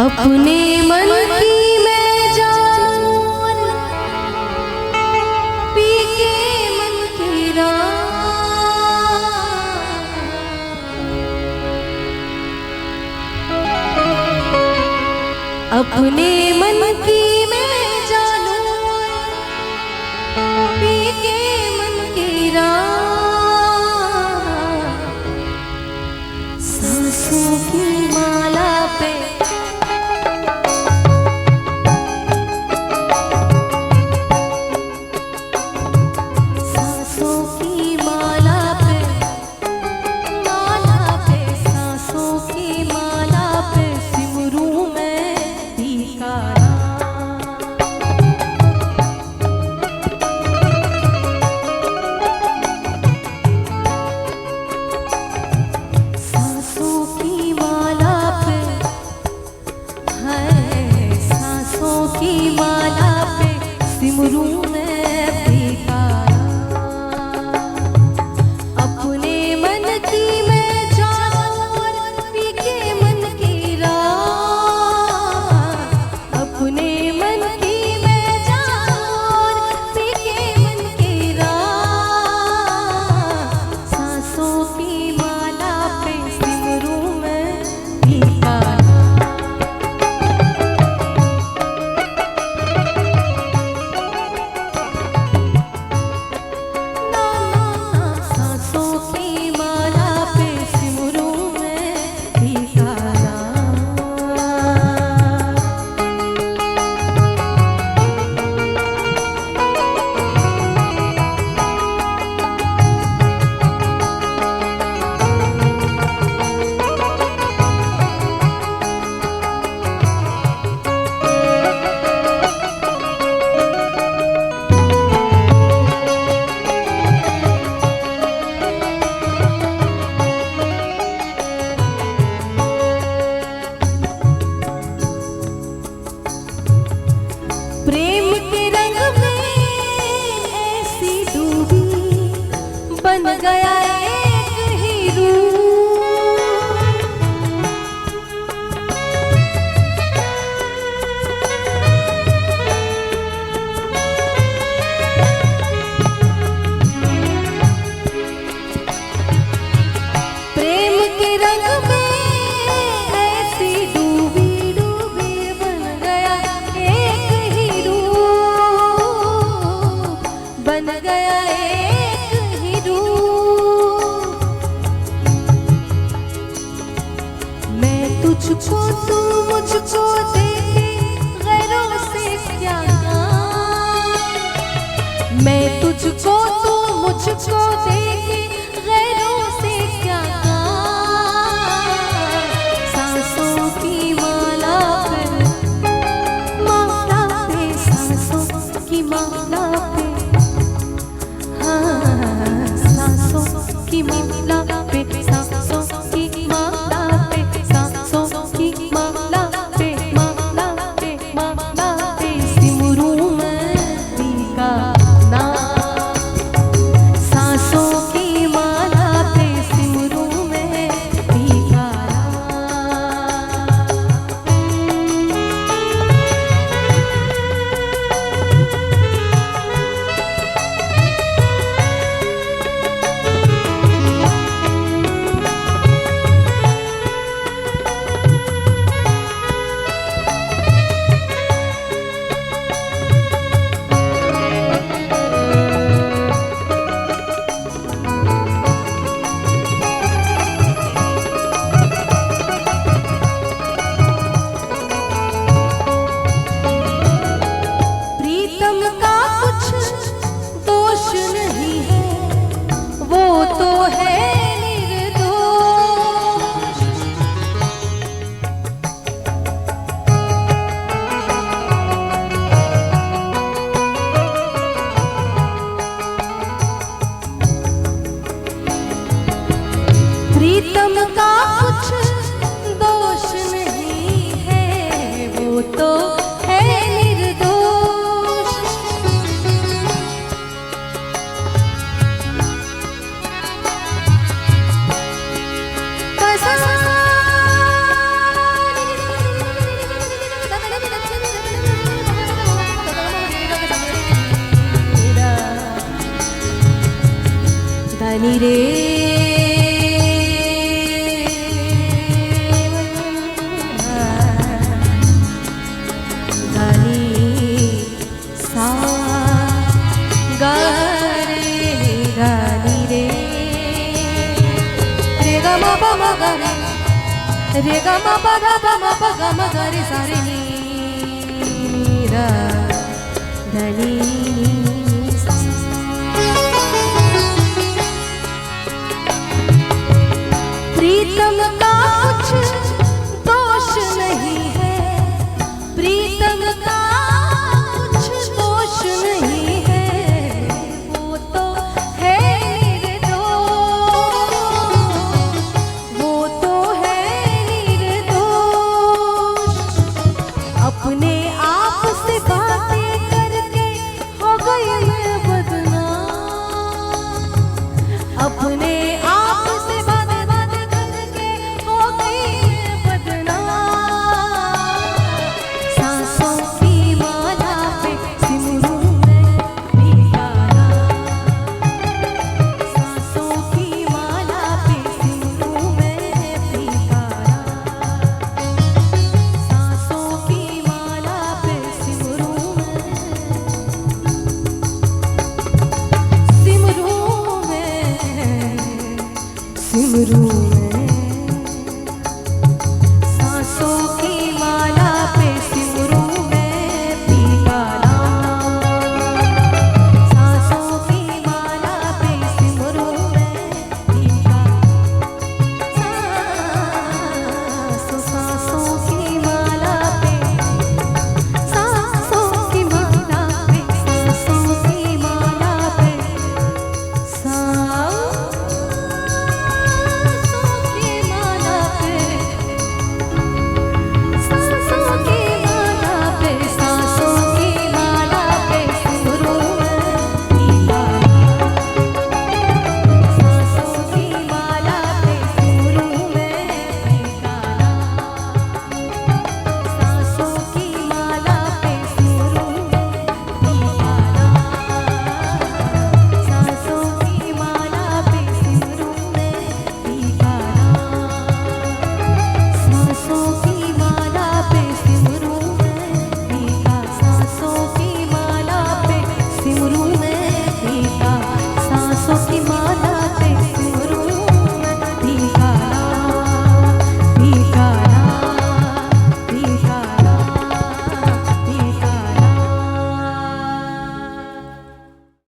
अपने मन की मैं जानूं, पी के मन की राह। अपने मन की मैं जानूं, पी के मन की राह। सांसों की माला पे बन गया एक ही रूप। प्रेम के रंग में ऐसी डूबी डूबी बन गया एक ही रूप, बन गया तुझको तू मुझको देखे गैरों से क्या काम। मैं तुझको तू मुझको देखे गैरों से क्या काम। सांसों की माला पे, माला पे, सांसों की माला पे, हाँ सांसों की माला पे, सांसों की माला पे, सांसों की माला पे, माला पे, माला पे सिमरूं मैं तेरा नाम। सांसों की माला पे सिमरूं मैं तेरा प्रीतम का कुछ दोष नहीं है, वो तो है निर्दोष। रे गानी सा गा रे गानी रे रे गा मा पा मा गा रे गा मा पा गा मा पा गा मा गा रे सा रे नी रा धनी प्रीतम का कुछ दोष नहीं है, प्रीतम का कुछ दोष नहीं है, वो तो है निर्दोष, वो तो है निर्दोष। अपने आप से बातें करके हो गए बदनाम, अपने आप से सिमरू